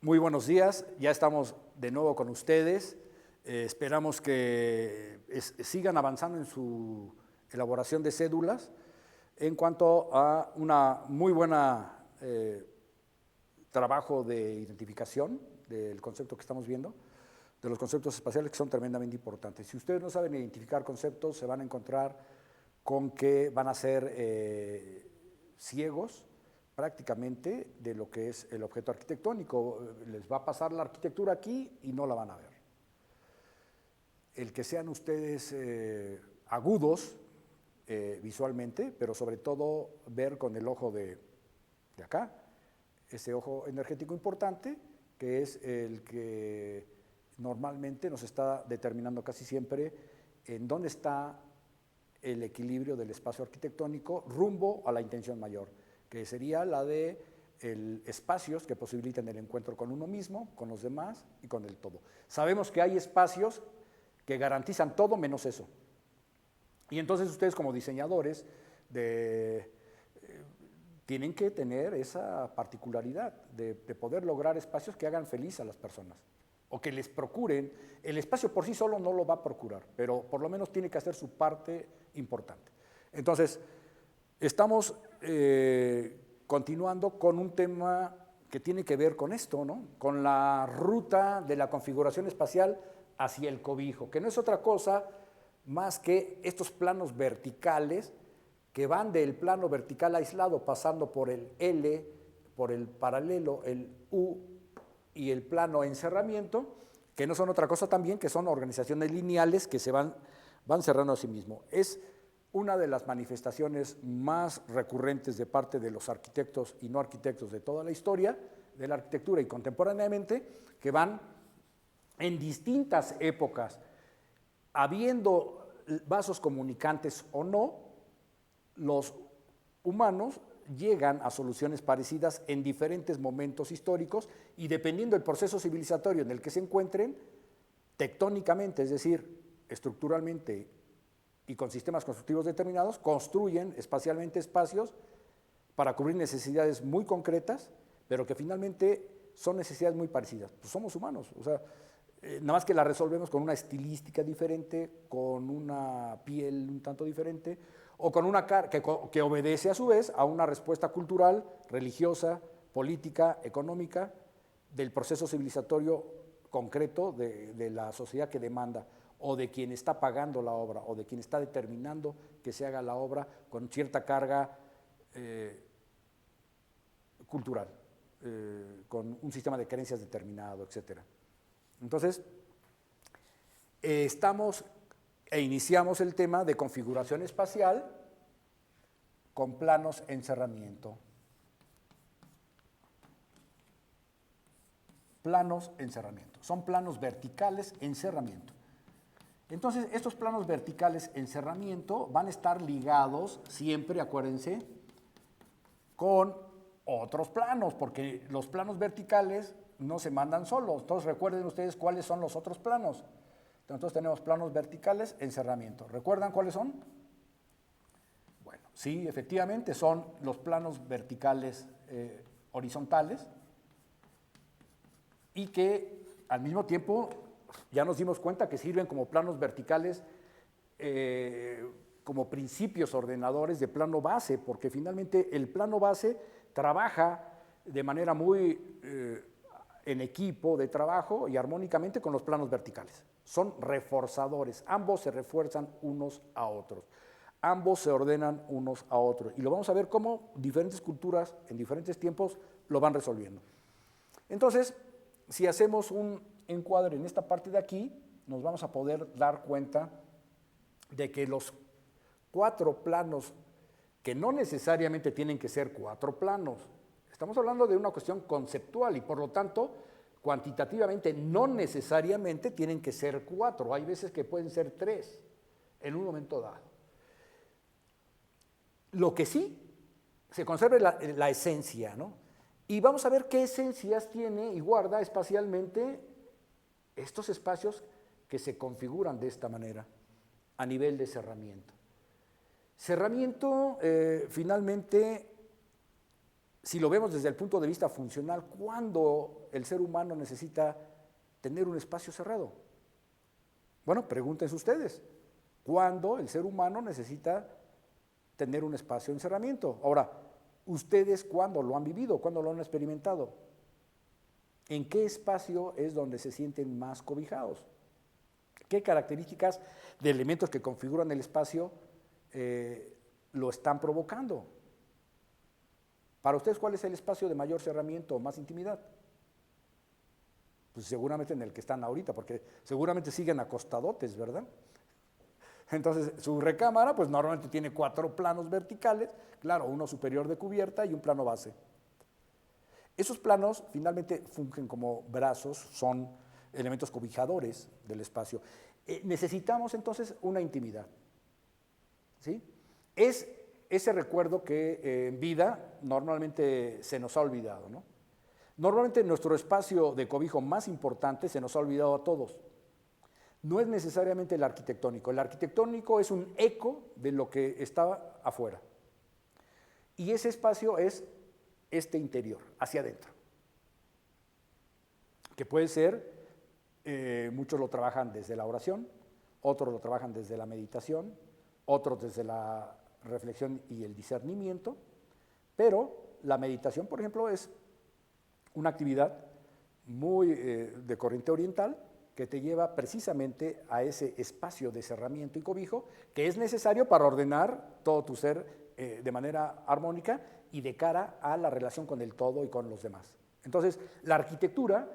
Muy buenos días, ya estamos de nuevo con ustedes. Esperamos que sigan avanzando en su elaboración de cédulas en cuanto a una muy buena trabajo de identificación del concepto que estamos viendo, de los conceptos espaciales que son tremendamente importantes. Si ustedes no saben identificar conceptos, se van a encontrar con que van a ser ciegos prácticamente de lo que es el objeto arquitectónico. Les va a pasar la arquitectura aquí y no la van a ver. El que sean ustedes agudos visualmente, pero sobre todo ver con el ojo de acá, ese ojo energético importante, que es el que normalmente nos está determinando casi siempre en dónde está el equilibrio del espacio arquitectónico rumbo a la intención mayor, que sería la de espacios que posibilitan el encuentro con uno mismo, con los demás y con el todo. Sabemos que hay espacios que garantizan todo menos eso. Y entonces ustedes como diseñadores tienen que tener esa particularidad de poder lograr espacios que hagan feliz a las personas o que les procuren. El espacio por sí solo no lo va a procurar, pero por lo menos tiene que hacer su parte importante. Entonces, estamos continuando con un tema que tiene que ver con esto, ¿no? Con la ruta de la configuración espacial hacia el cobijo, que no es otra cosa más que estos planos verticales que van del plano vertical aislado pasando por el L, por el paralelo, el U y el plano encerramiento, que no son otra cosa también que son organizaciones lineales que se van cerrando a sí mismo. Es una de las manifestaciones más recurrentes de parte de los arquitectos y no arquitectos de toda la historia de la arquitectura y contemporáneamente, que van en distintas épocas, habiendo vasos comunicantes o no, los humanos llegan a soluciones parecidas en diferentes momentos históricos y dependiendo del proceso civilizatorio en el que se encuentren, tectónicamente, es decir, estructuralmente y con sistemas constructivos determinados, construyen espacialmente espacios para cubrir necesidades muy concretas, pero que finalmente son necesidades muy parecidas. Pues somos humanos, o sea, nada más que la resolvemos con una estilística diferente, con una piel un tanto diferente, o con una cara que obedece a su vez a una respuesta cultural, religiosa, política, económica, del proceso civilizatorio concreto de la sociedad que demanda, o de quien está pagando la obra, o de quien está determinando que se haga la obra con cierta carga cultural, con un sistema de creencias determinado, etc. Entonces, iniciamos el tema de configuración espacial con planos encerramiento. Planos encerramiento. Son planos verticales encerramiento. Entonces, estos planos verticales encerramiento van a estar ligados siempre, acuérdense, con otros planos, porque los planos verticales no se mandan solos. Entonces, recuerden ustedes cuáles son los otros planos. Entonces, tenemos planos verticales, encerramiento. ¿Recuerdan cuáles son? Bueno, sí, efectivamente, son los planos verticales horizontales y que al mismo tiempo ya nos dimos cuenta que sirven como planos verticales, como principios ordenadores de plano base, porque finalmente el plano base trabaja de manera muy en equipo de trabajo y armónicamente con los planos verticales. Son reforzadores, ambos se refuerzan unos a otros, ambos se ordenan unos a otros. Y lo vamos a ver cómo diferentes culturas en diferentes tiempos lo van resolviendo. Entonces, si hacemos un encuadre en esta parte de aquí, nos vamos a poder dar cuenta de que los 4 planos, que no necesariamente tienen que ser 4 planos, estamos hablando de una cuestión conceptual y por lo tanto, cuantitativamente no necesariamente tienen que ser 4, hay veces que pueden ser 3 en un momento dado. Lo que sí, se conserva la esencia, ¿no? Y vamos a ver qué esencias tiene y guarda espacialmente estos espacios que se configuran de esta manera a nivel de cerramiento. Cerramiento finalmente si lo vemos desde el punto de vista funcional, ¿cuándo el ser humano necesita tener un espacio cerrado? Bueno, pregúntense ustedes, ¿cuándo el ser humano necesita tener un espacio de encerramiento? Ahora, ¿ustedes cuándo lo han vivido? ¿Cuándo lo han experimentado? ¿En qué espacio es donde se sienten más cobijados? ¿Qué características de elementos que configuran el espacio lo están provocando? Para ustedes, ¿cuál es el espacio de mayor cerramiento o más intimidad? Pues seguramente en el que están ahorita, porque seguramente siguen acostadotes, ¿verdad? Entonces, su recámara, pues normalmente tiene 4 planos verticales, claro, uno superior de cubierta y un plano base. Esos planos finalmente fungen como brazos, son elementos cobijadores del espacio. Necesitamos entonces una intimidad, ¿sí? Es ese recuerdo que en vida normalmente se nos ha olvidado, ¿no? Normalmente nuestro espacio de cobijo más importante se nos ha olvidado a todos. No es necesariamente el arquitectónico es un eco de lo que estaba afuera. Y ese espacio es este interior, hacia adentro. Que puede ser, muchos lo trabajan desde la oración, otros lo trabajan desde la meditación, otros desde la reflexión y el discernimiento, pero la meditación, por ejemplo, es una actividad muy de corriente oriental que te lleva precisamente a ese espacio de cerramiento y cobijo que es necesario para ordenar todo tu ser de manera armónica y de cara a la relación con el todo y con los demás. Entonces, la arquitectura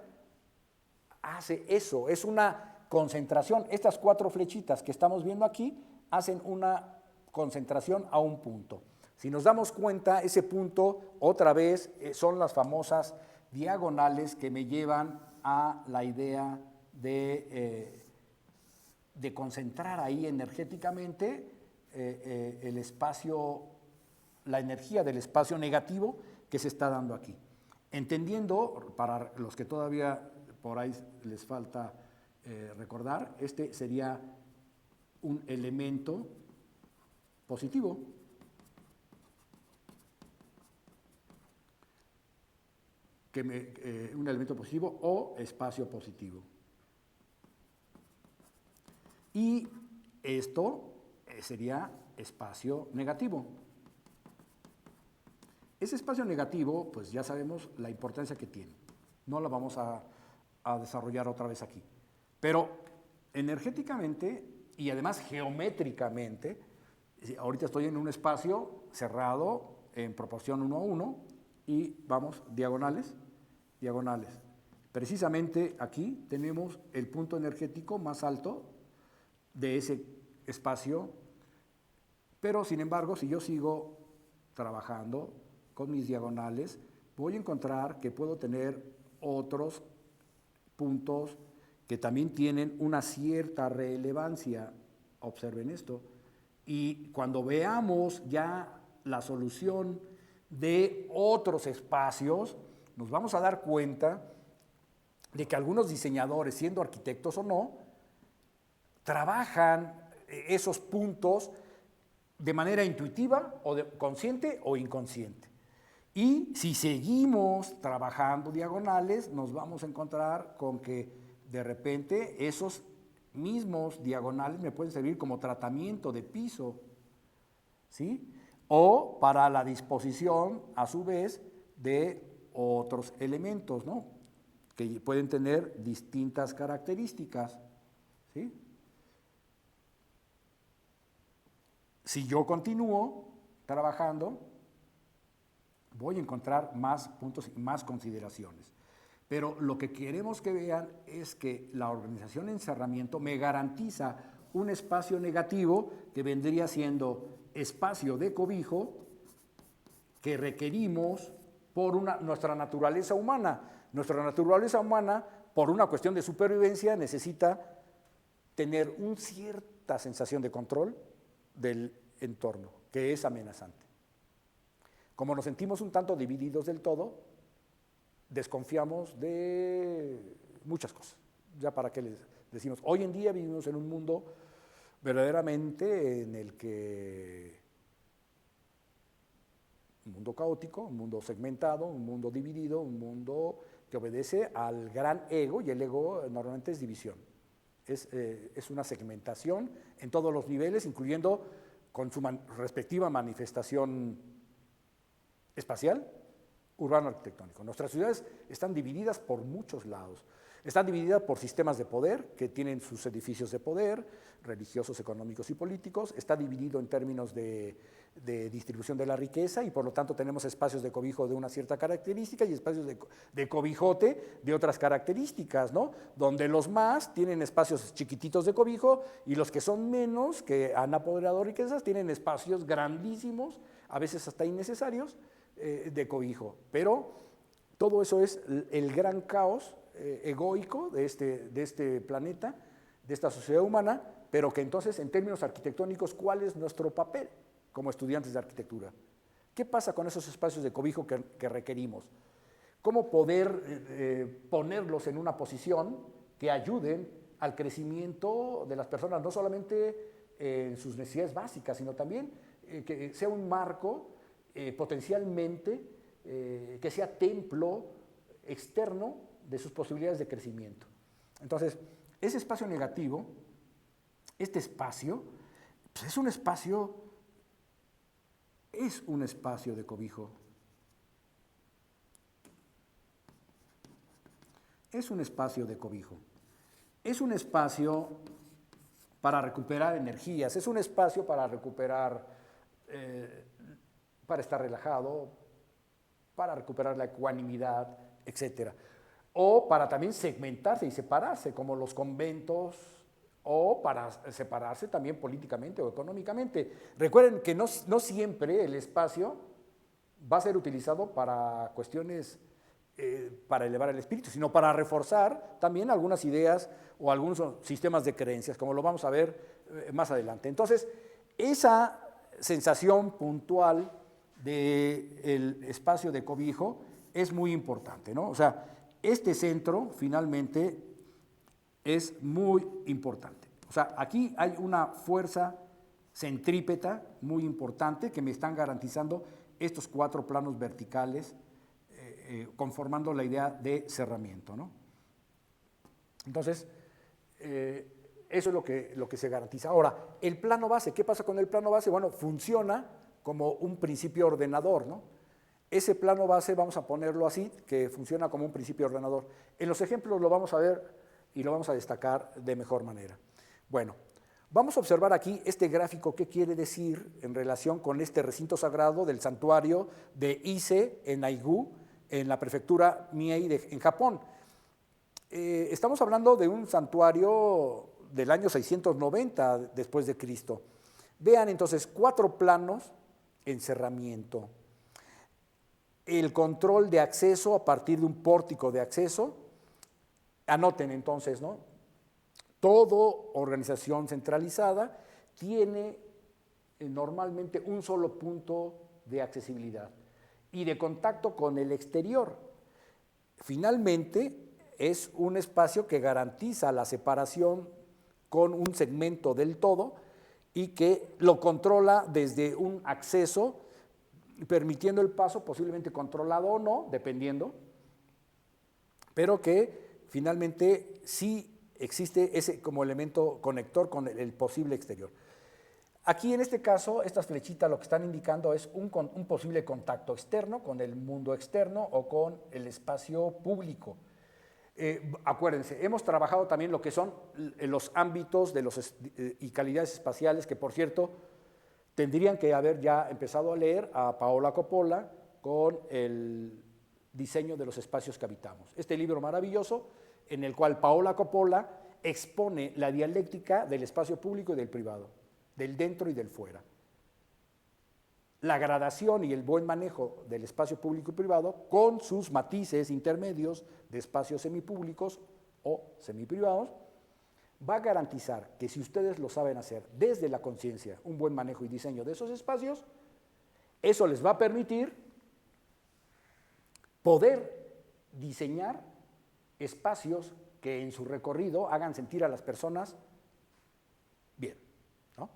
hace eso, es una concentración. Estas 4 flechitas que estamos viendo aquí hacen una concentración a un punto. Si nos damos cuenta, ese punto, otra vez, son las famosas diagonales que me llevan a la idea de concentrar ahí energéticamente el espacio, la energía del espacio negativo que se está dando aquí. Entendiendo, para los que todavía por ahí les falta recordar, este sería un elemento positivo. Un elemento positivo o espacio positivo. Y esto sería espacio negativo. Ese espacio negativo, pues ya sabemos la importancia que tiene. No la vamos a desarrollar otra vez aquí. Pero energéticamente y además geométricamente, ahorita estoy en un espacio cerrado en proporción 1 a 1 y vamos diagonales. Precisamente aquí tenemos el punto energético más alto de ese espacio, pero sin embargo, si yo sigo trabajando con mis diagonales, voy a encontrar que puedo tener otros puntos que también tienen una cierta relevancia. Observen esto. Y cuando veamos ya la solución de otros espacios, nos vamos a dar cuenta de que algunos diseñadores, siendo arquitectos o no, trabajan esos puntos de manera intuitiva o consciente o inconsciente. Y si seguimos trabajando diagonales, nos vamos a encontrar con que de repente esos mismos diagonales me pueden servir como tratamiento de piso, ¿sí? O para la disposición, a su vez, de otros elementos, ¿no? Que pueden tener distintas características, ¿sí? Si yo continúo trabajando, voy a encontrar más puntos y más consideraciones. Pero lo que queremos que vean es que la organización en cerramiento me garantiza un espacio negativo que vendría siendo espacio de cobijo que requerimos por nuestra naturaleza humana. Nuestra naturaleza humana, por una cuestión de supervivencia, necesita tener una cierta sensación de control del entorno, que es amenazante. Como nos sentimos un tanto divididos del todo, desconfiamos de muchas cosas. Ya para qué les decimos, hoy en día vivimos en un mundo verdaderamente en el que un mundo caótico, un mundo segmentado, un mundo dividido, un mundo que obedece al gran ego, y el ego normalmente es división. Es una segmentación en todos los niveles, incluyendo con su respectiva manifestación espacial, urbano-arquitectónico. Nuestras ciudades están divididas por muchos lados. Están divididas por sistemas de poder que tienen sus edificios de poder, religiosos, económicos y políticos. Está dividido en términos de distribución de la riqueza, y por lo tanto tenemos espacios de cobijo de una cierta característica y espacios de cobijote de otras características, ¿no? Donde los más tienen espacios chiquititos de cobijo y los que son menos, que han apoderado riquezas, tienen espacios grandísimos, a veces hasta innecesarios, de cobijo. Pero todo eso es el gran caos egoico de este planeta, de esta sociedad humana, pero que entonces, en términos arquitectónicos, ¿cuál es nuestro papel como estudiantes de arquitectura? ¿Qué pasa con esos espacios de cobijo que requerimos? ¿Cómo poder ponerlos en una posición que ayuden al crecimiento de las personas, no solamente en sus necesidades básicas, sino también que sea un marco potencialmente que sea templo externo de sus posibilidades de crecimiento? Entonces, ese espacio negativo, este espacio, pues es un espacio de cobijo. Es un espacio de cobijo. Es un espacio para recuperar energías, es un espacio para recuperar, para estar relajado, para recuperar la ecuanimidad, etcétera. O para también segmentarse y separarse, como los conventos, o para separarse también políticamente o económicamente. Recuerden que no siempre el espacio va a ser utilizado para cuestiones para elevar el espíritu, sino para reforzar también algunas ideas o algunos sistemas de creencias, como lo vamos a ver más adelante. Entonces, esa sensación puntual del espacio de cobijo es muy importante, ¿no? O sea, este centro finalmente es muy importante. O sea, aquí hay una fuerza centrípeta muy importante que me están garantizando estos 4 planos verticales, conformando la idea de cerramiento, ¿no? Entonces, eso es lo que se garantiza. Ahora, el plano base, ¿qué pasa con el plano base? Bueno, funciona como un principio ordenador, ¿no? Ese plano base, vamos a ponerlo así, que funciona como un principio ordenador. En los ejemplos lo vamos a ver y lo vamos a destacar de mejor manera. Bueno, vamos a observar aquí este gráfico, qué quiere decir en relación con este recinto sagrado del santuario de Ise en Aigu, en la prefectura Mie en Japón. Estamos hablando de un santuario del año 690 después de Cristo. Vean entonces 4 planos en cerramiento. El control de acceso a partir de un pórtico de acceso. Anoten entonces, ¿no? Toda organización centralizada tiene normalmente un solo punto de accesibilidad y de contacto con el exterior. Finalmente, es un espacio que garantiza la separación con un segmento del todo y que lo controla desde un acceso, permitiendo el paso posiblemente controlado o no, dependiendo, pero que finalmente sí existe ese como elemento conector con el posible exterior. Aquí en este caso, estas flechitas lo que están indicando es un posible contacto externo con el mundo externo o con el espacio público. Acuérdense, hemos trabajado también lo que son los ámbitos de y calidades espaciales, que por cierto tendrían que haber ya empezado a leer a Paola Coppola con el diseño de los espacios que habitamos. Este libro maravilloso en el cual Paola Coppola expone la dialéctica del espacio público y del privado, del dentro y del fuera. La gradación y el buen manejo del espacio público y privado con sus matices intermedios de espacios semipúblicos o semiprivados va a garantizar que si ustedes lo saben hacer desde la conciencia, un buen manejo y diseño de esos espacios, eso les va a permitir poder diseñar espacios que en su recorrido hagan sentir a las personas bien, ¿no?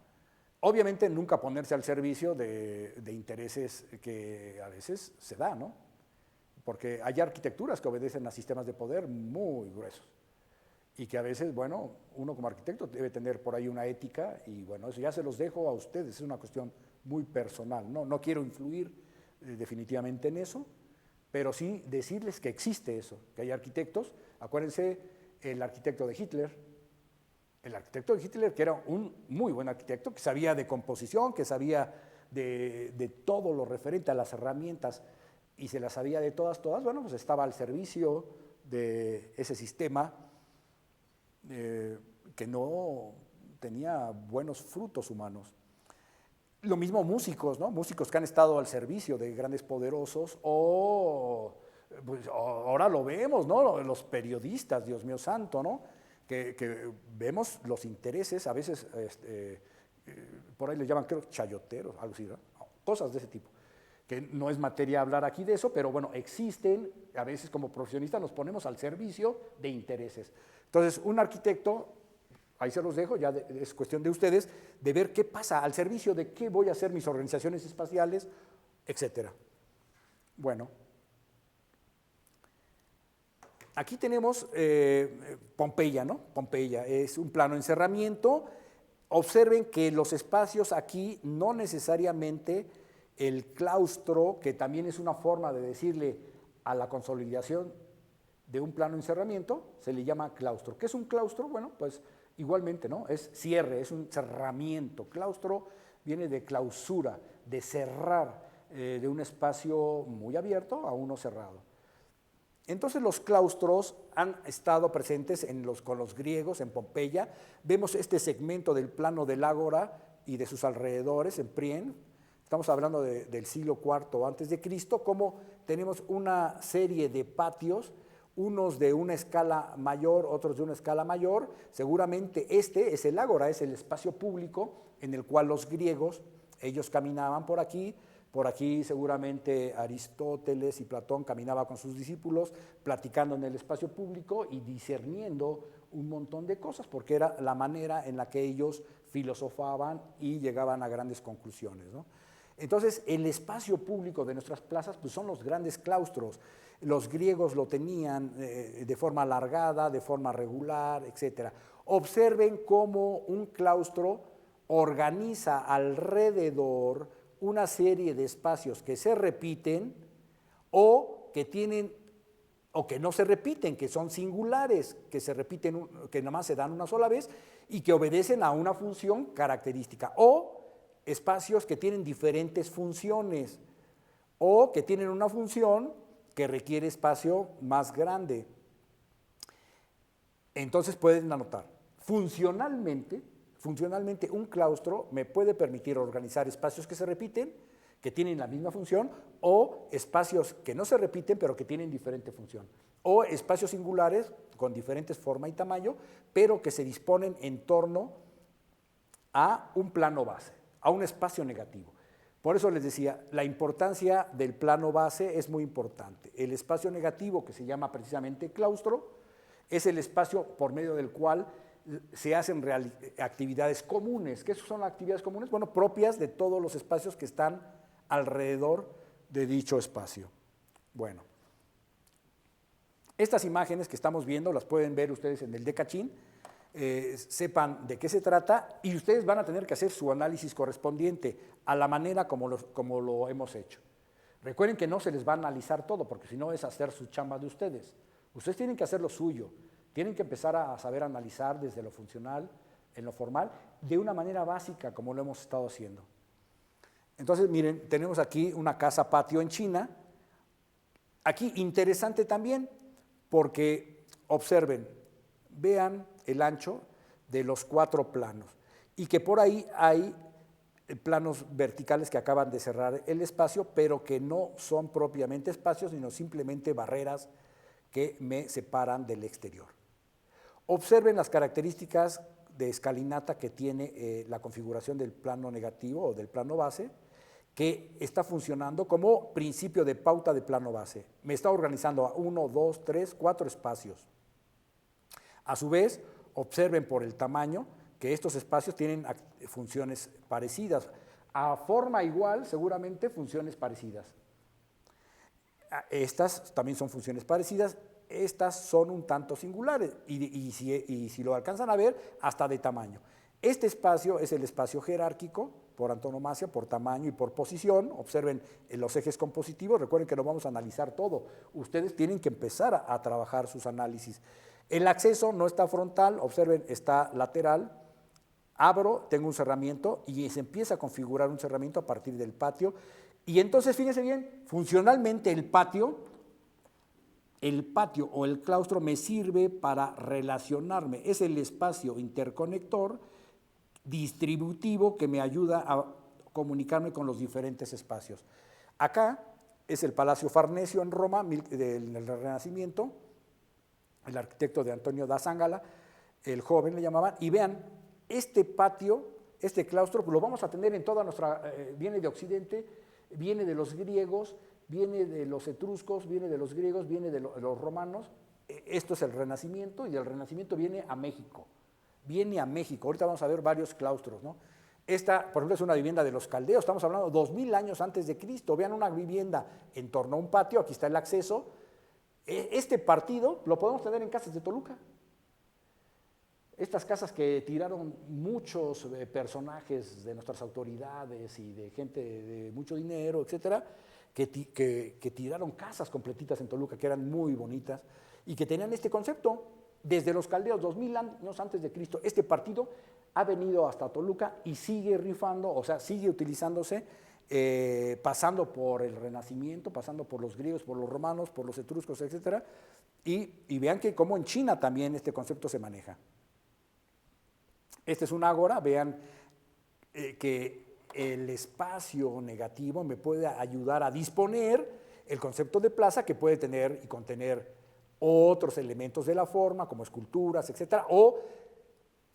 Obviamente nunca ponerse al servicio de intereses que a veces se da, ¿no? Porque hay arquitecturas que obedecen a sistemas de poder muy gruesos y que a veces, bueno, uno como arquitecto debe tener por ahí una ética y bueno, eso ya se los dejo a ustedes, es una cuestión muy personal, ¿no? No quiero influir definitivamente en eso, pero sí decirles que existe eso, que hay arquitectos, acuérdense el arquitecto de Hitler, que era un muy buen arquitecto, que sabía de composición, que sabía de todo lo referente a las herramientas y se las sabía de todas, bueno, pues estaba al servicio de ese sistema que no tenía buenos frutos humanos. Lo mismo músicos, ¿no? Músicos que han estado al servicio de grandes poderosos o, pues, ahora lo vemos, ¿no? Los periodistas, Dios mío santo, ¿no? Que vemos los intereses, a veces por ahí les llaman, creo, chayoteros, algo así, ¿no? Cosas de ese tipo, que no es materia hablar aquí de eso, pero bueno, existen, a veces como profesionistas nos ponemos al servicio de intereses. Entonces, un arquitecto, ahí se los dejo, ya es cuestión de ustedes, de ver qué pasa, al servicio de qué voy a hacer mis organizaciones espaciales, etcétera. Bueno. Aquí tenemos Pompeya, ¿no? Pompeya es un plano de encerramiento. Observen que los espacios aquí no necesariamente el claustro, que también es una forma de decirle a la consolidación de un plano de encerramiento, se le llama claustro. ¿Qué es un claustro? Bueno, pues igualmente, ¿no? Es cierre, es un cerramiento. Claustro viene de clausura, de cerrar de un espacio muy abierto a uno cerrado. Entonces los claustros han estado presentes con los griegos en Pompeya. Vemos este segmento del plano del ágora y de sus alrededores en Priene. Estamos hablando del siglo IV antes de Cristo, como tenemos una serie de patios, unos de una escala mayor, otros de una escala mayor. Seguramente este es el ágora, es el espacio público en el cual los griegos, ellos caminaban por aquí. Por aquí seguramente Aristóteles y Platón caminaban con sus discípulos, platicando en el espacio público y discerniendo un montón de cosas, porque era la manera en la que ellos filosofaban y llegaban a grandes conclusiones, ¿no? Entonces, el espacio público de nuestras plazas pues, son los grandes claustros. Los griegos lo tenían de forma alargada, de forma regular, etc. Observen cómo un claustro organiza alrededor una serie de espacios que se repiten o que tienen o que no se repiten, que son singulares, que se repiten, que nada más se dan una sola vez y que obedecen a una función característica, o espacios que tienen diferentes funciones o que tienen una función que requiere espacio más grande. Entonces pueden anotar, funcionalmente un claustro me puede permitir organizar espacios que se repiten, que tienen la misma función, o espacios que no se repiten, pero que tienen diferente función, o espacios singulares con diferentes forma y tamaño, pero que se disponen en torno a un plano base, a un espacio negativo. Por eso les decía, la importancia del plano base es muy importante. El espacio negativo, que se llama precisamente claustro, es el espacio por medio del cual se hacen actividades comunes. ¿Qué son las actividades comunes? Bueno, propias de todos los espacios que están alrededor de dicho espacio. Bueno, estas imágenes que estamos viendo las pueden ver ustedes en el Decachín, sepan de qué se trata y ustedes van a tener que hacer su análisis correspondiente a la manera como lo hemos hecho. Recuerden que no se les va a analizar todo, porque si no es hacer su chamba de ustedes. Ustedes tienen que hacer lo suyo. Tienen que empezar a saber analizar desde lo funcional, en lo formal, de una manera básica, como lo hemos estado haciendo. Entonces, miren, tenemos aquí una casa patio en China. Aquí interesante también, porque observen, vean el ancho de los 4 planos y que por ahí hay planos verticales que acaban de cerrar el espacio, pero que no son propiamente espacios, sino simplemente barreras que me separan del exterior. Observen las características de escalinata que tiene la configuración del plano negativo o del plano base, que está funcionando como principio de pauta de plano base. Me está organizando a 1, 2, 3, 4 espacios. A su vez, observen por el tamaño que estos espacios tienen funciones parecidas. A forma igual, seguramente funciones parecidas. Estas también son funciones parecidas, estas son un tanto singulares y si lo alcanzan a ver, hasta de tamaño. Este espacio es el espacio jerárquico por antonomasia, por tamaño y por posición. Observen los ejes compositivos, recuerden que no vamos a analizar todo. Ustedes tienen que empezar a trabajar sus análisis. El acceso no está frontal, observen, está lateral. Abro, tengo un cerramiento y se empieza a configurar un cerramiento a partir del patio. Y entonces, fíjense bien, funcionalmente el patio o el claustro me sirve para relacionarme. Es el espacio interconector distributivo que me ayuda a comunicarme con los diferentes espacios. Acá es el Palacio Farnesio en Roma, del Renacimiento, el arquitecto de Antonio da Zangala, el joven le llamaban, y vean, este patio, este claustro, lo vamos a tener en toda nuestra, viene de Occidente, viene de los griegos, viene de los etruscos, viene de los griegos, viene de los romanos. Esto es el Renacimiento y del Renacimiento viene a México. Viene a México. Ahorita vamos a ver varios claustros, ¿no? Esta, por ejemplo, es una vivienda de los caldeos. Estamos hablando de 2000 años antes de Cristo. Vean una vivienda en torno a un patio. Aquí está el acceso. Este partido lo podemos tener en casas de Toluca. Estas casas que tiraron muchos personajes de nuestras autoridades y de gente de mucho dinero, etcétera, que tiraron casas completitas en Toluca, que eran muy bonitas y que tenían este concepto. Desde los caldeos, 2000 años antes de Cristo, este partido ha venido hasta Toluca y sigue rifando, o sea, sigue utilizándose, pasando por el Renacimiento, pasando por los griegos, por los romanos, por los etruscos, etcétera. Y vean que como en China también este concepto se maneja. Este es un ágora, vean que el espacio negativo me puede ayudar a disponer el concepto de plaza que puede tener y contener otros elementos de la forma, como esculturas, etcétera, o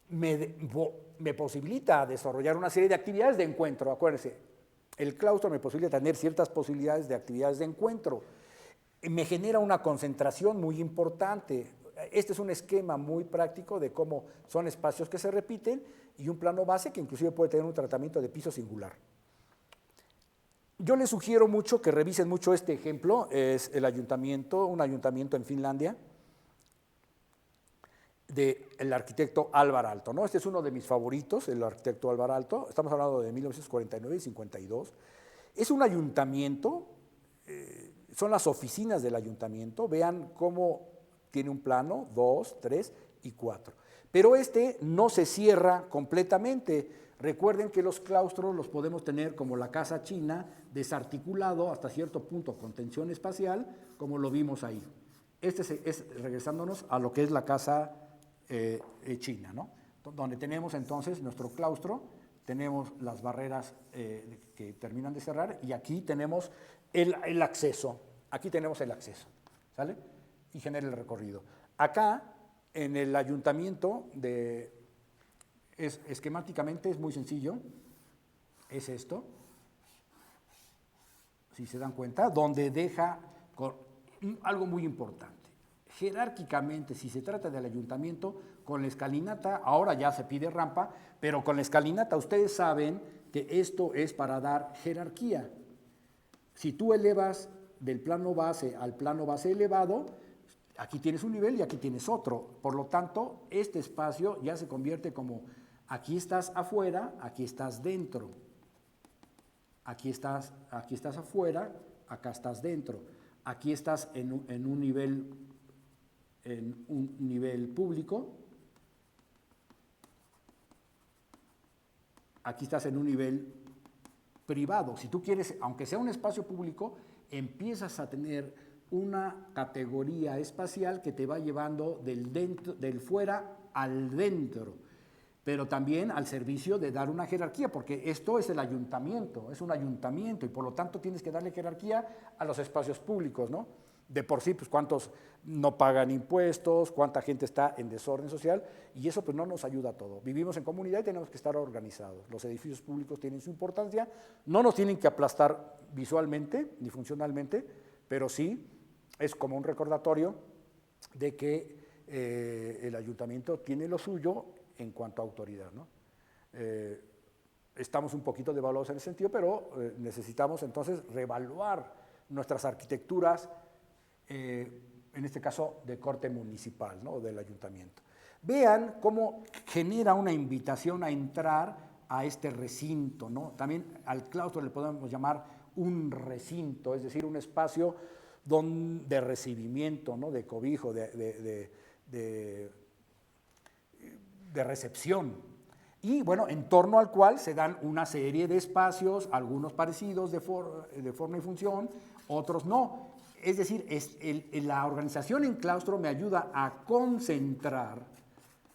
me posibilita desarrollar una serie de actividades de encuentro. Acuérdense, el claustro me posibilita tener ciertas posibilidades de actividades de encuentro. Me genera una concentración muy importante. Este es un esquema muy práctico de cómo son espacios que se repiten y un plano base que inclusive puede tener un tratamiento de piso singular. Yo les sugiero mucho que revisen mucho este ejemplo, es el ayuntamiento, un ayuntamiento en Finlandia, del arquitecto Alvar Aalto, ¿no? Este es uno de mis favoritos, el arquitecto Alvar Aalto, estamos hablando de 1949 y 52. Es un ayuntamiento, son las oficinas del ayuntamiento, vean cómo tiene un plano, 2, 3 y 4. Pero este no se cierra completamente. Recuerden que los claustros los podemos tener como la casa china, desarticulado hasta cierto punto con tensión espacial, como lo vimos ahí. Este es regresándonos a lo que es la casa china, ¿no? Donde tenemos entonces nuestro claustro, tenemos las barreras que terminan de cerrar y aquí tenemos el acceso. Aquí tenemos el acceso, ¿sale? Y genera el recorrido. Acá, en el ayuntamiento, esquemáticamente es muy sencillo, es esto, si se dan cuenta, donde deja algo muy importante. Jerárquicamente, si se trata del ayuntamiento, con la escalinata, ahora ya se pide rampa, pero con la escalinata ustedes saben que esto es para dar jerarquía. Si tú elevas del plano base al plano base elevado, aquí tienes un nivel y aquí tienes otro. Por lo tanto, este espacio ya se convierte como, aquí estás afuera, aquí estás dentro. Aquí estás afuera, acá estás dentro. Aquí estás en un nivel público. Aquí estás en un nivel privado. Si tú quieres, aunque sea un espacio público, empiezas a tener una categoría espacial que te va llevando del fuera al dentro, pero también al servicio de dar una jerarquía, porque esto es el ayuntamiento, es un ayuntamiento y por lo tanto tienes que darle jerarquía a los espacios públicos, ¿no? De por sí, pues cuántos no pagan impuestos, cuánta gente está en desorden social y eso pues no nos ayuda a todo. Vivimos en comunidad y tenemos que estar organizados. Los edificios públicos tienen su importancia, no nos tienen que aplastar visualmente ni funcionalmente, pero sí es como un recordatorio de que el ayuntamiento tiene lo suyo en cuanto a autoridad, ¿no? Estamos un poquito devaluados en ese sentido, pero necesitamos entonces reevaluar nuestras arquitecturas, en este caso de corte municipal, ¿no? O del ayuntamiento. Vean cómo genera una invitación a entrar a este recinto, ¿no? También al claustro le podemos llamar un recinto, es decir, un espacio de recibimiento, ¿no? De cobijo, de recepción. Y bueno, en torno al cual se dan una serie de espacios, algunos parecidos de forma y función, otros no. Es decir, la organización en claustro me ayuda a concentrar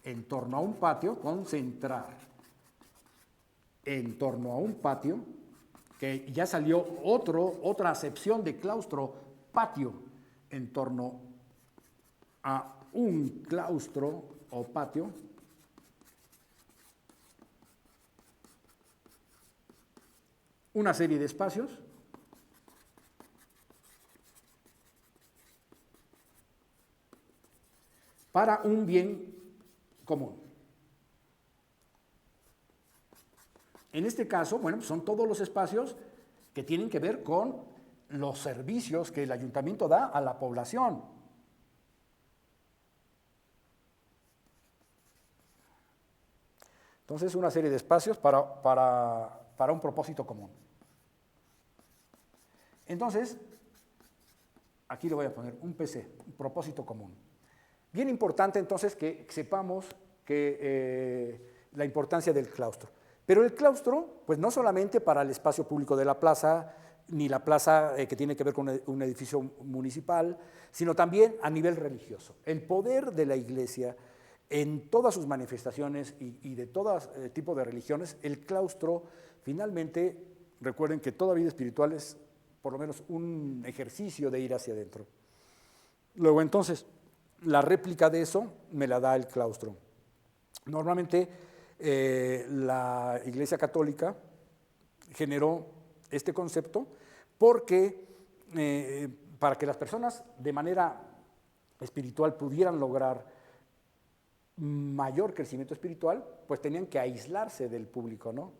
en torno a un patio, que ya salió otra acepción de claustro, patio, en torno a un claustro o patio, una serie de espacios para un bien común. En este caso, bueno, son todos los espacios que tienen que ver con los servicios que el ayuntamiento da a la población. Entonces, una serie de espacios para un propósito común. Entonces, aquí le voy a poner un PC, un propósito común. Bien importante entonces que sepamos la importancia del claustro. Pero el claustro, pues no solamente para el espacio público de la plaza, ni la plaza que tiene que ver con un edificio municipal, sino también a nivel religioso. El poder de la Iglesia en todas sus manifestaciones y de todo tipo de religiones, el claustro, finalmente, recuerden que toda vida espiritual es por lo menos un ejercicio de ir hacia adentro. Luego, entonces, la réplica de eso me la da el claustro. Normalmente, la Iglesia Católica generó este concepto porque para que las personas de manera espiritual pudieran lograr mayor crecimiento espiritual, pues tenían que aislarse del público, ¿no?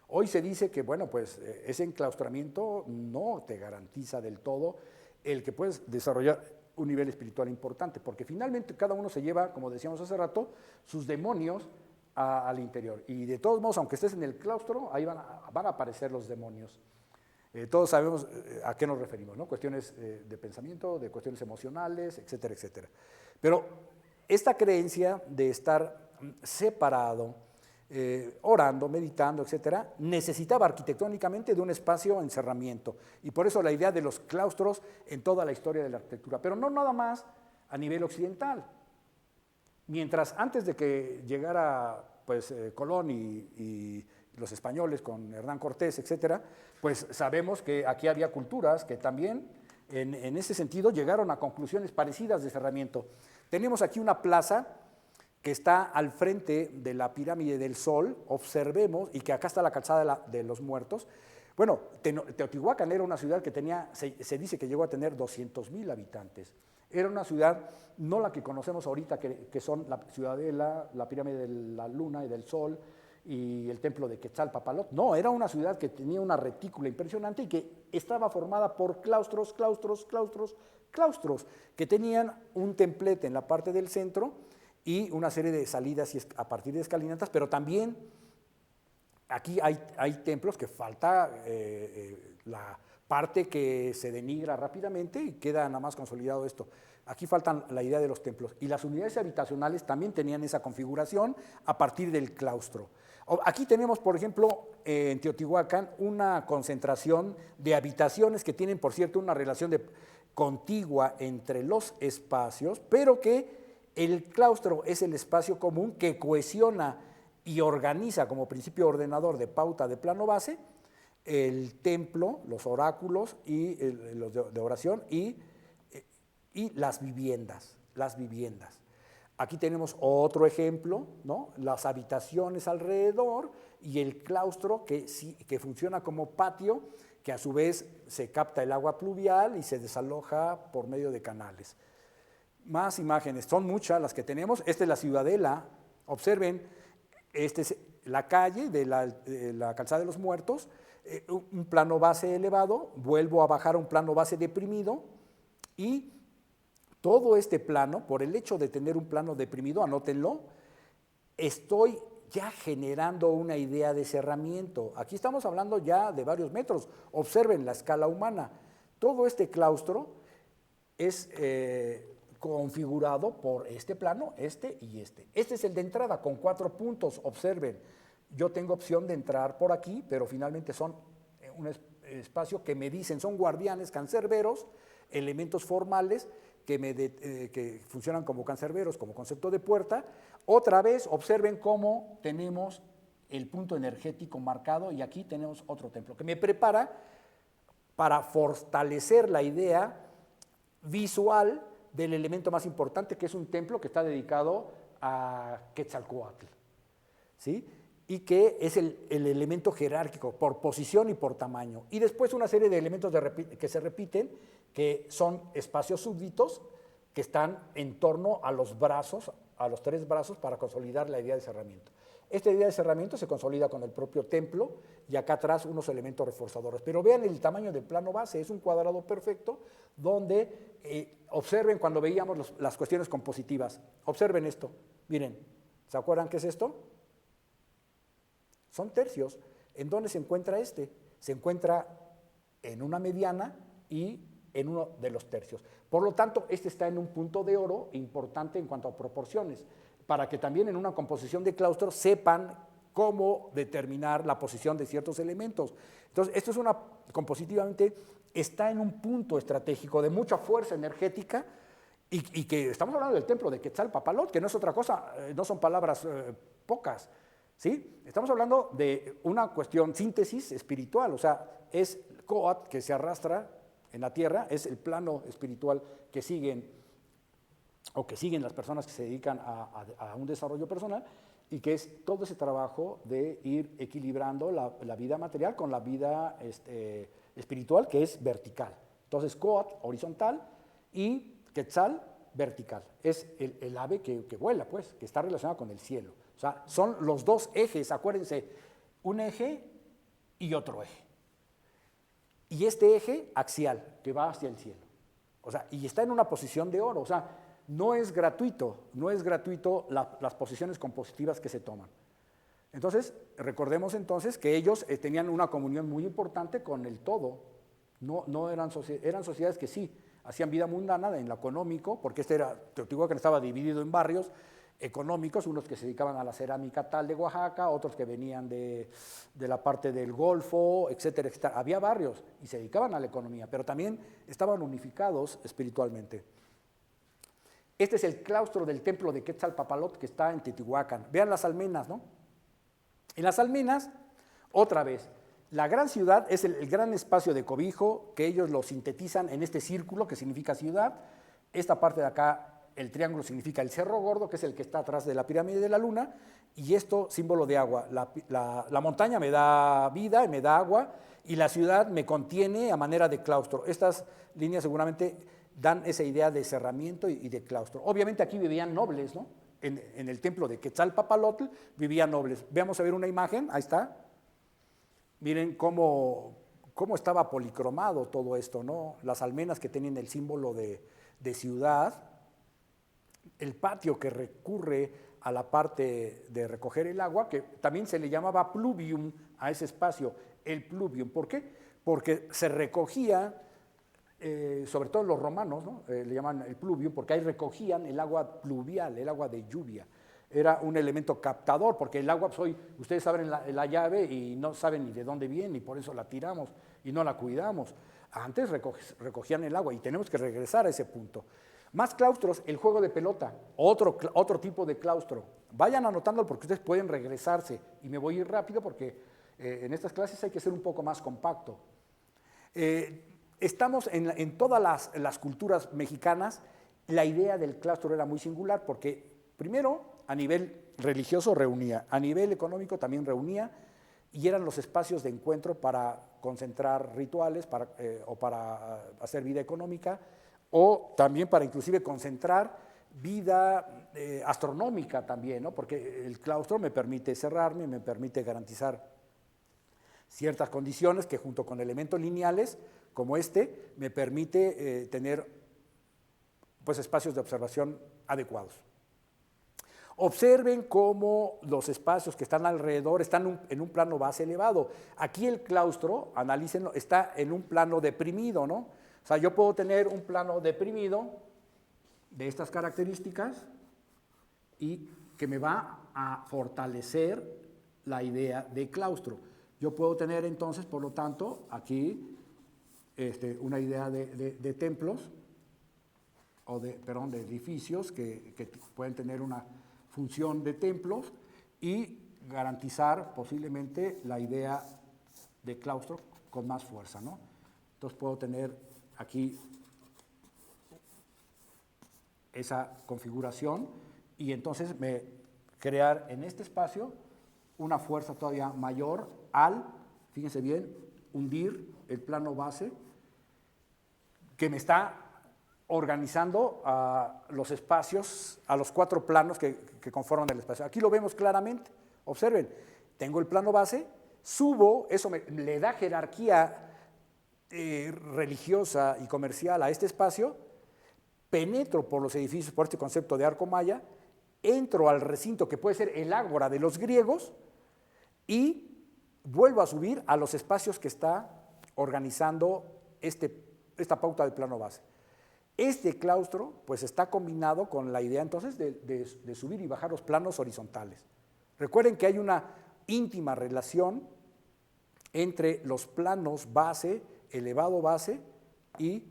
Hoy se dice que, bueno, pues ese enclaustramiento no te garantiza del todo el que puedes desarrollar un nivel espiritual importante, porque finalmente cada uno se lleva, como decíamos hace rato, sus demonios al interior. Y de todos modos, aunque estés en el claustro, ahí van a aparecer los demonios. Todos sabemos a qué nos referimos, ¿no? Cuestiones de pensamiento, de cuestiones emocionales, etcétera, etcétera. Pero esta creencia de estar separado, orando, meditando, etcétera, necesitaba arquitectónicamente de un espacio de encerramiento. Y por eso la idea de los claustros en toda la historia de la arquitectura. Pero no nada más a nivel occidental. Mientras antes de que llegara pues, Colón y los españoles con Hernán Cortés, etcétera, pues sabemos que aquí había culturas que también en ese sentido llegaron a conclusiones parecidas de cerramiento. Tenemos aquí una plaza que está al frente de la pirámide del Sol, observemos, y que acá está la calzada de los muertos. Bueno, Teotihuacán era una ciudad que tenía, se dice que llegó a tener 200,000 habitantes. Era una ciudad, no la que conocemos ahorita, que son la Ciudadela, la pirámide de la Luna y del Sol, y el templo de Quetzalpapalot. No, era una ciudad que tenía una retícula impresionante y que estaba formada por claustros, que tenían un templete en la parte del centro y una serie de salidas a partir de escalinatas, pero también aquí hay templos que falta la parte que se denigra rápidamente y queda nada más consolidado esto. Aquí faltan la idea de los templos. Y las unidades habitacionales también tenían esa configuración a partir del claustro. Aquí tenemos, por ejemplo, en Teotihuacán, una concentración de habitaciones que tienen, por cierto, una relación contigua entre los espacios, pero que el claustro es el espacio común que cohesiona y organiza como principio ordenador de pauta de plano base el templo, los oráculos y los de oración y las viviendas. Aquí tenemos otro ejemplo, ¿no? Las habitaciones alrededor y el claustro que funciona como patio, que a su vez se capta el agua pluvial y se desaloja por medio de canales. Más imágenes, son muchas las que tenemos. Esta es la Ciudadela. Observen Esta es la calle de la Calzada de los Muertos, un plano base elevado, vuelvo a bajar a un plano base deprimido y todo este plano, por el hecho de tener un plano deprimido, anótenlo, estoy ya generando una idea de cerramiento. Aquí estamos hablando ya de varios metros. Observen la escala humana. Todo este claustro es configurado por este plano, este y este. Este es el de entrada con 4 puntos. Observen, yo tengo opción de entrar por aquí, pero finalmente son un espacio que me dicen, son guardianes cancerberos, elementos formales que funcionan como cancerberos, como concepto de puerta. Otra vez, observen cómo tenemos el punto energético marcado y aquí tenemos otro templo que me prepara para fortalecer la idea visual del elemento más importante, que es un templo que está dedicado a Quetzalcóatl, ¿sí? Y que es el elemento jerárquico por posición y por tamaño. Y después una serie de elementos que se repiten, que son espacios súbditos que están en torno a los brazos, a los 3 brazos para consolidar la idea de cerramiento. Esta idea de cerramiento se consolida con el propio templo y acá atrás unos elementos reforzadores. Pero vean el tamaño del plano base, es un cuadrado perfecto donde observen cuando veíamos las cuestiones compositivas. Observen esto, miren, ¿se acuerdan qué es esto? Son tercios. ¿En dónde se encuentra este? Se encuentra en una mediana y en uno de los tercios. Por lo tanto, este está en un punto de oro importante en cuanto a proporciones, para que también en una composición de claustro sepan cómo determinar la posición de ciertos elementos. Entonces, esto es compositivamente, está en un punto estratégico de mucha fuerza energética y que estamos hablando del templo de Quetzalpapalot, que no es otra cosa, no son palabras pocas, ¿sí? Estamos hablando de una cuestión síntesis espiritual, o sea, es Coat que se arrastra en la tierra, es el plano espiritual que siguen las personas que se dedican a un desarrollo personal y que es todo ese trabajo de ir equilibrando la vida material con la vida espiritual, que es vertical. Entonces, Coat, horizontal, y Quetzal, vertical. Es el ave que vuela, pues, que está relacionado con el cielo. O sea, son los 2 ejes, acuérdense, un eje y otro eje. Y este eje axial, que va hacia el cielo. O sea, y está en una posición de oro. O sea, no es gratuito las posiciones compositivas que se toman. Entonces, recordemos entonces que ellos tenían una comunión muy importante con el todo. No eran sociedades que sí hacían vida mundana en lo económico, porque Teotihuacán estaba dividido en barrios económicos, unos que se dedicaban a la cerámica tal de Oaxaca, otros que venían de la parte del Golfo, etcétera, etcétera. Había barrios y se dedicaban a la economía, pero también estaban unificados espiritualmente. Este es el claustro del templo de Quetzalpapalot que está en Teotihuacán. Vean las almenas, ¿no? En las almenas, otra vez, la gran ciudad es el gran espacio de cobijo que ellos lo sintetizan en este círculo que significa ciudad. Esta parte de acá, el triángulo significa el Cerro Gordo, que es el que está atrás de la pirámide de la luna, y esto símbolo de agua. La montaña me da vida y me da agua, y la ciudad me contiene a manera de claustro. Estas líneas seguramente dan esa idea de cerramiento y de claustro. Obviamente aquí vivían nobles, ¿no? En el templo de Quetzalpapalotl vivían nobles. Veamos a ver una imagen, ahí está. Miren cómo estaba policromado todo esto, ¿no? Las almenas que tenían el símbolo de ciudad, el patio que recurre a la parte de recoger el agua, que también se le llamaba pluvium a ese espacio, el pluvium. ¿Por qué? Porque se recogía, sobre todo los romanos, ¿no? Le llaman el pluvium, porque ahí recogían el agua pluvial, el agua de lluvia. Era un elemento captador, porque el agua, pues, ustedes abren la llave y no saben ni de dónde viene, y por eso la tiramos y no la cuidamos. Antes recogían el agua y tenemos que regresar a ese punto. Más claustros, el juego de pelota, otro tipo de claustro. Vayan anotándolo porque ustedes pueden regresarse. Y me voy a ir rápido porque en estas clases hay que ser un poco más compacto. Estamos en todas las culturas mexicanas, la idea del claustro era muy singular porque primero a nivel religioso reunía, a nivel económico también reunía y eran los espacios de encuentro para concentrar rituales o para hacer vida económica, o también para inclusive concentrar vida astronómica también, ¿no? Porque el claustro me permite cerrarme, me permite garantizar ciertas condiciones que junto con elementos lineales como este me permite tener pues, espacios de observación adecuados. Observen cómo los espacios que están alrededor están en un plano base elevado. Aquí el claustro, analícenlo, está en un plano deprimido, ¿no? O sea, yo puedo tener un plano deprimido de estas características y que me va a fortalecer la idea de claustro. Yo puedo tener entonces, por lo tanto, aquí una idea de templos, o de edificios que pueden tener una función de templos y garantizar posiblemente la idea de claustro con más fuerza, ¿no? Entonces puedo tener aquí esa configuración y entonces crear en este espacio una fuerza todavía mayor al, fíjense bien, hundir el plano base que me está organizando a los espacios, a los 4 planos que conforman el espacio. Aquí lo vemos claramente. Observen, tengo el plano base, subo, eso le da jerarquía religiosa y comercial a este espacio, penetro por los edificios, por este concepto de arco maya, entro al recinto que puede ser el ágora de los griegos y vuelvo a subir a los espacios que está organizando esta pauta del plano base. Este claustro pues está combinado con la idea entonces de subir y bajar los planos horizontales. Recuerden que hay una íntima relación entre los planos base, elevado base y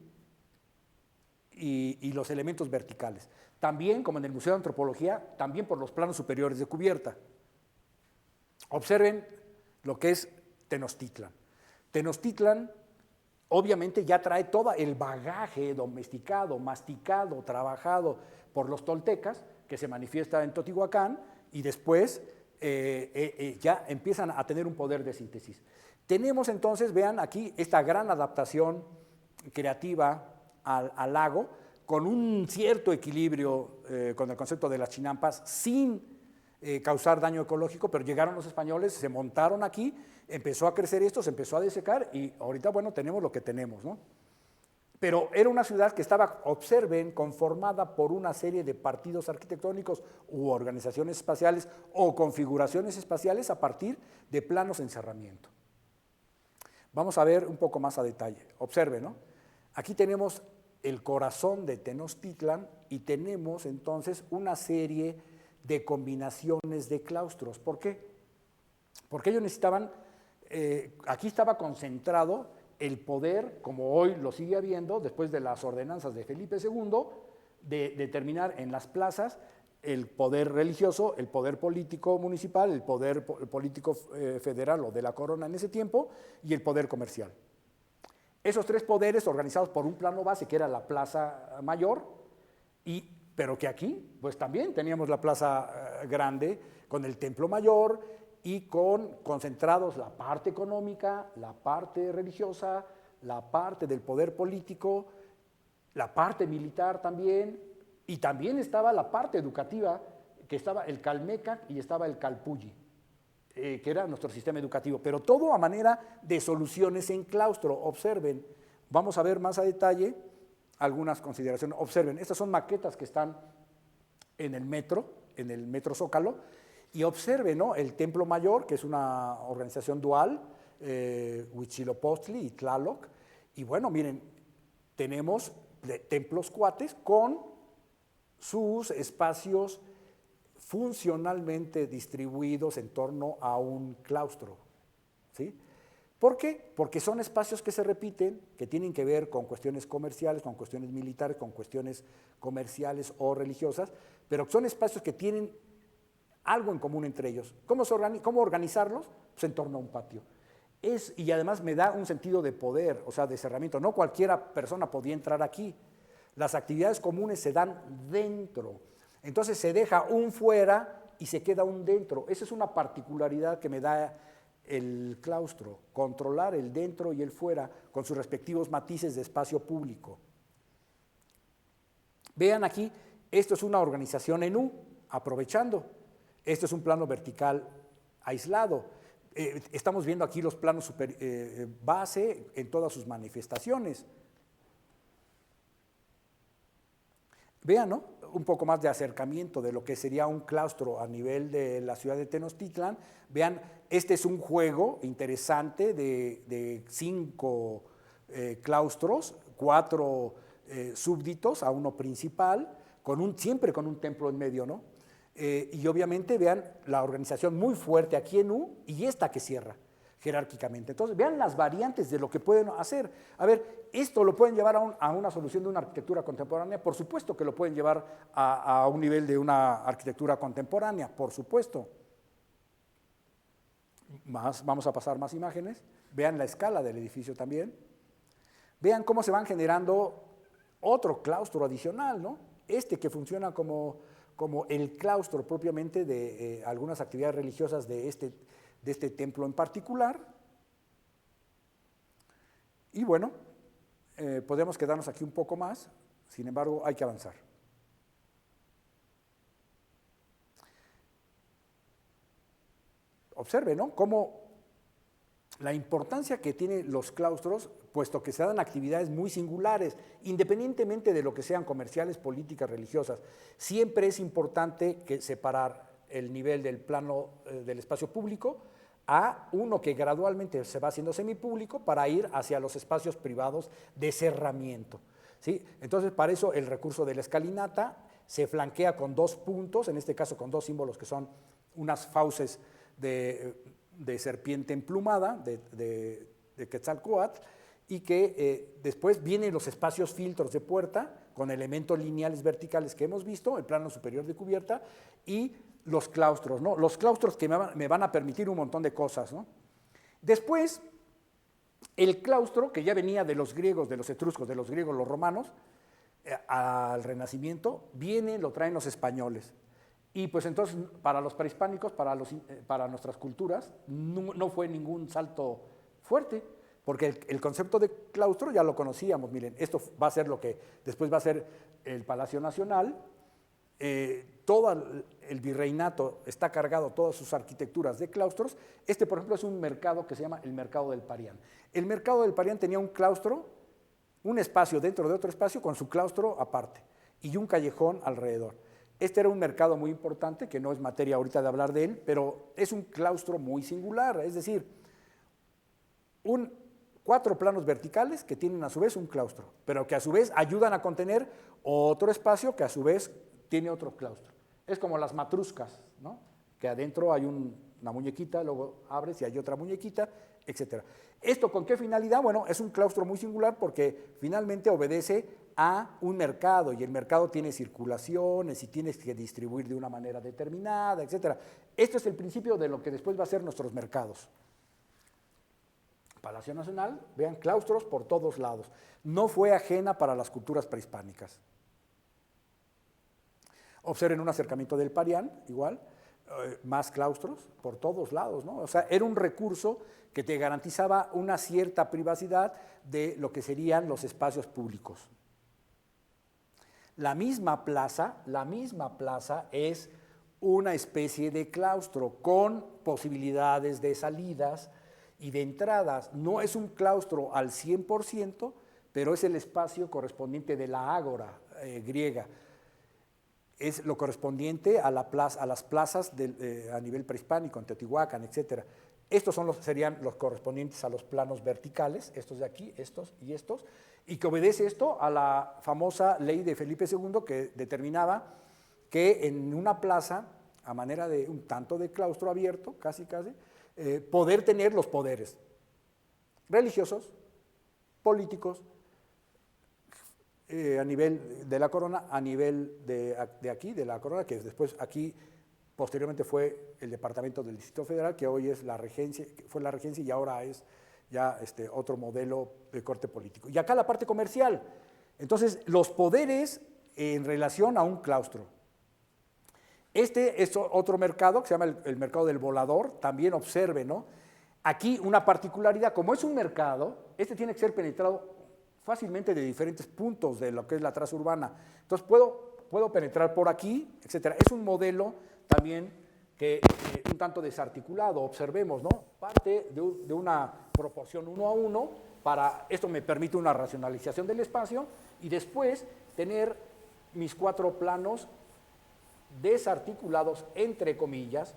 los elementos verticales. También, como en el Museo de Antropología, también por los planos superiores de cubierta. Observen lo que es Tenochtitlan. Tenochtitlan obviamente ya trae todo el bagaje domesticado, masticado, trabajado por los toltecas, que se manifiesta en Teotihuacán, y después ya empiezan a tener un poder de síntesis. Tenemos entonces, vean aquí, esta gran adaptación creativa al lago, con un cierto equilibrio con el concepto de las chinampas, sin causar daño ecológico, pero llegaron los españoles, se montaron aquí, empezó a crecer esto, se empezó a desecar y ahorita, bueno, tenemos lo que tenemos, ¿no? Pero era una ciudad que estaba, observen, conformada por una serie de partidos arquitectónicos u organizaciones espaciales o configuraciones espaciales a partir de planos de encerramiento. Vamos a ver un poco más a detalle. Observen, ¿no? Aquí tenemos el corazón de Tenochtitlan y tenemos entonces una serie de combinaciones de claustros. ¿Por qué? Porque ellos necesitaban, aquí estaba concentrado el poder, como hoy lo sigue habiendo, después de las ordenanzas de Felipe II, de determinar en las plazas el poder religioso, el poder político municipal, el poder político federal o de la corona en ese tiempo, y el poder comercial. Esos 3 poderes organizados por un plano base, que era la Plaza Mayor, pero que aquí, pues también teníamos la Plaza Grande, con el Templo Mayor, y concentrados la parte económica, la parte religiosa, la parte del poder político, la parte militar también, y también estaba la parte educativa, que estaba el Calmecac y estaba el Calpulli, que era nuestro sistema educativo, pero todo a manera de soluciones en claustro. Observen, vamos a ver más a detalle algunas consideraciones. Observen, estas son maquetas que están en el metro Zócalo, y observen, ¿no?, el Templo Mayor, que es una organización dual, Huitzilopochtli y Tlaloc, y bueno, miren, tenemos templos cuates con sus espacios funcionalmente distribuidos en torno a un claustro, ¿sí? ¿Por qué? Porque son espacios que se repiten, que tienen que ver con cuestiones comerciales, con cuestiones militares, con cuestiones comerciales o religiosas, pero son espacios que tienen algo en común entre ellos. ¿Cómo organizarlos? Pues en torno a un patio. Y además me da un sentido de poder, o sea, de cerramiento. No cualquiera persona podía entrar aquí. Las actividades comunes se dan dentro. Entonces se deja un fuera y se queda un dentro. Esa es una particularidad que me da el claustro, controlar el dentro y el fuera con sus respectivos matices de espacio público. Vean aquí Esto es una organización en U, aprovechando. Esto es un plano vertical aislado. Estamos viendo aquí los planos base en todas sus manifestaciones. Vean, ¿no? Un poco más de acercamiento de lo que sería un claustro a nivel de la ciudad de Tenochtitlan. Vean, este es un juego interesante de 5 claustros, 4 súbditos a uno principal, siempre con un templo en medio, ¿no? Y obviamente vean la organización muy fuerte aquí en U y esta que cierra jerárquicamente. Entonces, vean las variantes de lo que pueden hacer. A ver, ¿esto lo pueden llevar a una solución de una arquitectura contemporánea? Por supuesto que lo pueden llevar a un nivel de una arquitectura contemporánea, por supuesto. Vamos a pasar más imágenes. Vean la escala del edificio también. Vean cómo se van generando otro claustro adicional, ¿no? Este que funciona como el claustro propiamente de algunas actividades religiosas de este templo en particular. Y bueno, podemos quedarnos aquí un poco más, sin embargo hay que avanzar. Observe, ¿no?, cómo la importancia que tienen los claustros, puesto que se dan actividades muy singulares, independientemente de lo que sean comerciales, políticas, religiosas. Siempre es importante separar el nivel del plano del espacio público a uno que gradualmente se va haciendo semipúblico para ir hacia los espacios privados de cerramiento, ¿sí? Entonces, para eso el recurso de la escalinata se flanquea con 2 puntos, en este caso con 2 símbolos que son unas fauces de serpiente emplumada, de Quetzalcóatl, y que después vienen los espacios filtros de puerta con elementos lineales verticales que hemos visto, el plano superior de cubierta, y los claustros, ¿no? Los claustros que me van a permitir un montón de cosas, ¿no? Después, el claustro, que ya venía de los griegos, de los etruscos, de los griegos, los romanos, al Renacimiento, lo traen los españoles. Y pues entonces, para los prehispánicos, para nuestras culturas, no fue ningún salto fuerte, porque el concepto de claustro ya lo conocíamos. Miren, esto va a ser lo que después va a ser el Palacio Nacional. Todo el virreinato está cargado, todas sus arquitecturas de claustros. Por ejemplo, es un mercado que se llama el Mercado del Parián. El Mercado del Parián tenía un claustro, un espacio dentro de otro espacio con su claustro aparte y un callejón alrededor. Este era un mercado muy importante, que no es materia ahorita de hablar de él, pero es un claustro muy singular, es decir, 4 planos verticales que tienen a su vez un claustro, pero que a su vez ayudan a contener otro espacio que a su vez tiene otro claustro. Es como las matruscas, ¿no?, que adentro hay una muñequita, luego abres y hay otra muñequita, etc. ¿Esto con qué finalidad? Bueno, es un claustro muy singular porque finalmente obedece a un mercado, y el mercado tiene circulaciones y tienes que distribuir de una manera determinada, etc. Esto es el principio de lo que después va a ser nuestros mercados. Palacio Nacional, vean, claustros por todos lados. No fue ajena para las culturas prehispánicas. Observen un acercamiento del Parián, igual, más claustros por todos lados, ¿no? O sea, era un recurso que te garantizaba una cierta privacidad de lo que serían los espacios públicos. La misma plaza es una especie de claustro con posibilidades de salidas y de entradas. No es un claustro al 100%, pero es el espacio correspondiente de la ágora griega. Es lo correspondiente a las plazas a nivel prehispánico, en Teotihuacán, etc. Estos serían los correspondientes a los planos verticales, estos de aquí, estos y estos, y que obedece esto a la famosa ley de Felipe II, que determinaba que en una plaza, a manera de un tanto de claustro abierto, casi, poder tener los poderes religiosos, políticos, a nivel de la corona, a nivel de aquí, de la corona, que después aquí posteriormente fue el departamento del Distrito Federal, que hoy es la regencia, fue la regencia y ahora es ya otro modelo de corte político. Y acá la parte comercial. Entonces, los poderes en relación a un claustro. Este es otro mercado que se llama el mercado del volador, también observe, ¿no? Aquí una particularidad, como es un mercado, tiene que ser penetrado fácilmente de diferentes puntos de lo que es la traza urbana. Entonces puedo puedo penetrar por aquí, etcétera. Es un modelo también que un tanto desarticulado, observemos, ¿no? Parte de una proporción 1 a 1, esto me permite una racionalización del espacio, y después tener mis 4 planos desarticulados, entre comillas.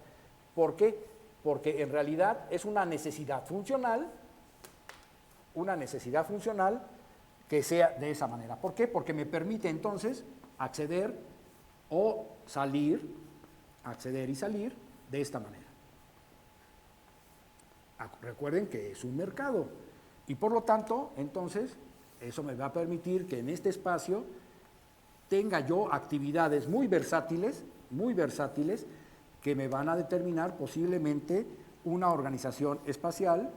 ¿Por qué? Porque en realidad es una necesidad funcional que sea de esa manera. ¿Por qué? Porque me permite entonces acceder o salir, acceder y salir de esta manera. Recuerden que es un mercado y por lo tanto, entonces, eso me va a permitir que en este espacio tenga yo actividades muy versátiles, que me van a determinar posiblemente una organización espacial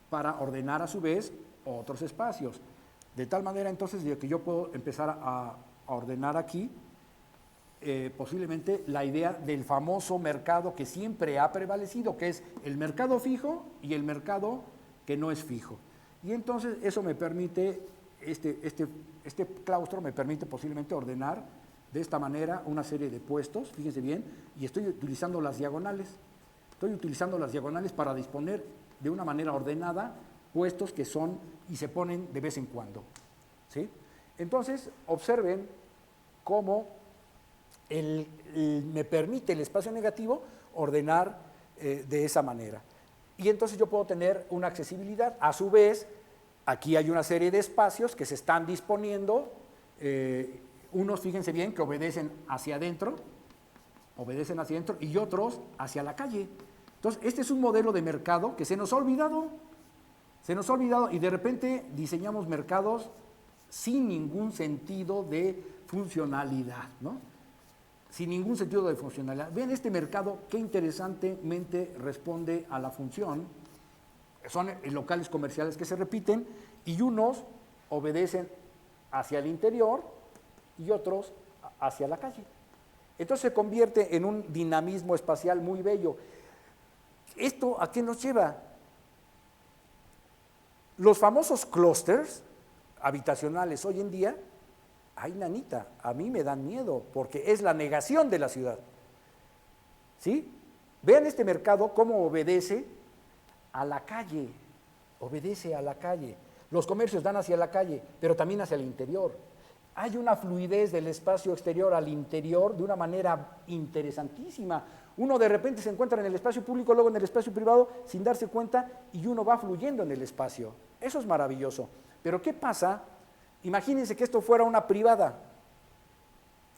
para ordenar a su vez otros espacios. De tal manera entonces que yo puedo empezar a ordenar aquí posiblemente la idea del famoso mercado que siempre ha prevalecido, que es el mercado fijo y el mercado que no es fijo. Y entonces eso me permite, este claustro me permite posiblemente ordenar de esta manera una serie de puestos, fíjense bien, y estoy utilizando las diagonales. Estoy utilizando las diagonales para disponer de una manera ordenada puestos que son y se ponen de vez en cuando, ¿sí? Entonces, observen cómo me permite el espacio negativo ordenar de esa manera. Y entonces yo puedo tener una accesibilidad. A su vez, aquí hay una serie de espacios que se están disponiendo, unos, fíjense bien, que obedecen hacia adentro, y otros hacia la calle. Entonces, este es un modelo de mercado que se nos ha olvidado, y de repente diseñamos mercados sin ningún sentido de funcionalidad, ¿no? Sin ningún sentido de funcionalidad. Vean este mercado, qué interesantemente responde a la función. Son locales comerciales que se repiten y unos obedecen hacia el interior y otros hacia la calle. Entonces se convierte en un dinamismo espacial muy bello. ¿Esto a qué nos lleva? Los famosos clústeres habitacionales hoy en día, ay, nanita, a mí me dan miedo porque es la negación de la ciudad. ¿Sí? Vean este mercado cómo obedece a la calle, Los comercios dan hacia la calle, pero también hacia el interior. Hay una fluidez del espacio exterior al interior de una manera interesantísima. Uno de repente se encuentra en el espacio público, luego en el espacio privado, sin darse cuenta, y uno va fluyendo en el espacio. Eso es maravilloso. Pero ¿qué pasa? Imagínense que esto fuera una privada.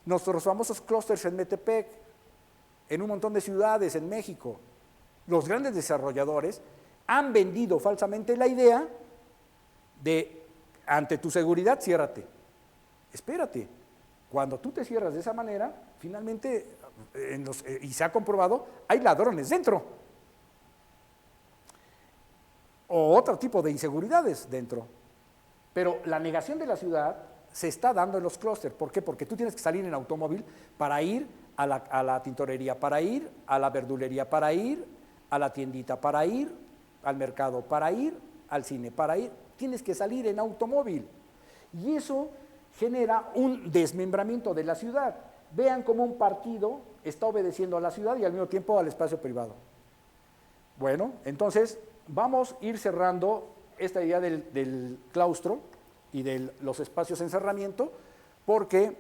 Nuestros famosos clústeres en Metepec, en un montón de ciudades en México, los grandes desarrolladores han vendido falsamente la idea de, ante tu seguridad, ciérrate. Espérate, cuando tú te cierras de esa manera, finalmente, y se ha comprobado, hay ladrones dentro. O otro tipo de inseguridades dentro. Pero la negación de la ciudad se está dando en los clústeres. ¿Por qué? Porque tú tienes que salir en automóvil para ir a la tintorería, para ir a la verdulería, para ir a la tiendita, para ir al mercado, para ir al cine, tienes que salir en automóvil. Y eso genera un desmembramiento de la ciudad. Vean cómo un partido está obedeciendo a la ciudad y al mismo tiempo al espacio privado. Bueno, entonces vamos a ir cerrando esta idea del claustro y de los espacios de encerramiento, porque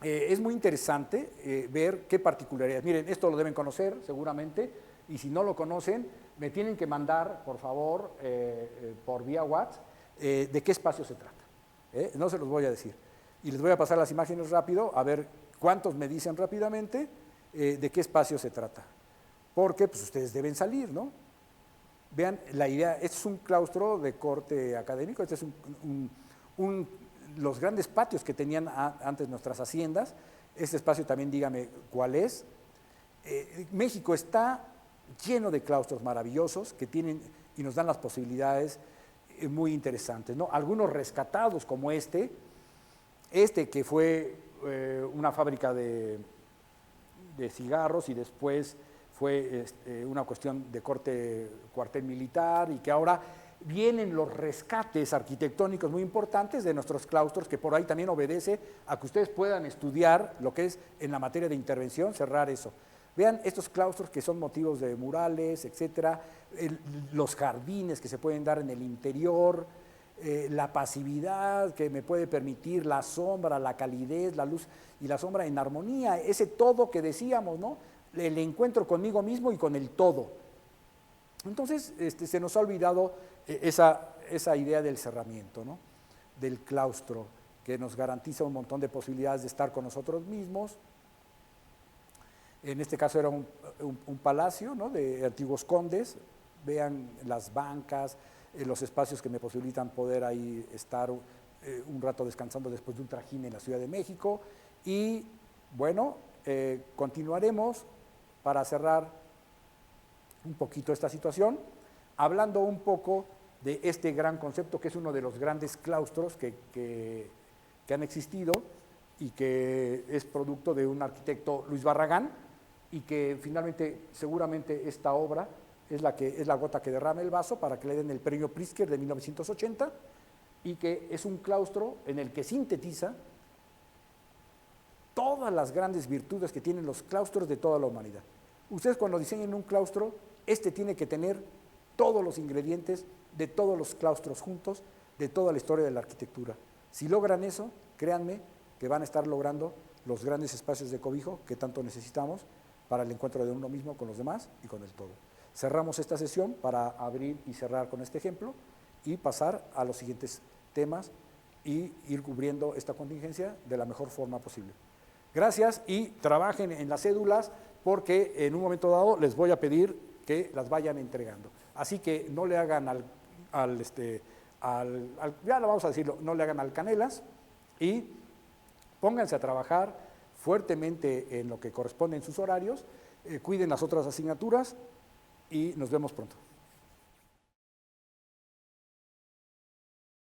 es muy interesante ver qué particularidades. Miren, esto lo deben conocer seguramente, y si no lo conocen, me tienen que mandar, por favor, por vía WhatsApp, de qué espacio se trata. No se los voy a decir. Y les voy a pasar las imágenes rápido, a ver cuántos me dicen rápidamente de qué espacio se trata. Porque pues, ustedes deben salir, ¿no? Vean la idea, este es un claustro de corte académico, este es los grandes patios que tenían antes nuestras haciendas. Este espacio también dígame cuál es. México está lleno de claustros maravillosos que tienen y nos dan las posibilidades muy interesantes, ¿no? Algunos rescatados como este que fue una fábrica de cigarros y después fue una cuestión de corte cuartel militar y que ahora Vienen los rescates arquitectónicos muy importantes de nuestros claustros, que por ahí también obedece a que ustedes puedan estudiar lo que es en la materia de intervención, cerrar eso. Vean estos claustros que son motivos de murales, etcétera, los jardines que se pueden dar en el interior, la pasividad que me puede permitir, la sombra, la calidez, la luz y la sombra en armonía, ese todo que decíamos, ¿no? El encuentro conmigo mismo y con el todo. Entonces, se nos ha olvidado esa idea del cerramiento, ¿no? Del claustro, que nos garantiza un montón de posibilidades de estar con nosotros mismos. En este caso era un palacio, ¿no? De antiguos condes. Vean las bancas, los espacios que me posibilitan poder ahí estar un rato descansando después de un trajín en la Ciudad de México. Y bueno, continuaremos para cerrar un poquito esta situación, hablando un poco de este gran concepto que es uno de los grandes claustros que han existido y que es producto de un arquitecto, Luis Barragán, y que finalmente seguramente esta obra es la gota que derrama el vaso para que le den el premio Pritzker de 1980, y que es un claustro en el que sintetiza todas las grandes virtudes que tienen los claustros de toda la humanidad. Ustedes cuando diseñen un claustro, tiene que tener todos los ingredientes de todos los claustros juntos, de toda la historia de la arquitectura. Si logran eso, créanme que van a estar logrando los grandes espacios de cobijo que tanto necesitamos para el encuentro de uno mismo con los demás y con el todo. Cerramos esta sesión para abrir y cerrar con este ejemplo y pasar a los siguientes temas y ir cubriendo esta contingencia de la mejor forma posible. Gracias y trabajen en las cédulas porque en un momento dado les voy a pedir que las vayan entregando. Así que no le hagan ya lo vamos a decirlo, no le hagan al canelas y pónganse a trabajar fuertemente en lo que corresponde en sus horarios, cuiden las otras asignaturas y nos vemos pronto.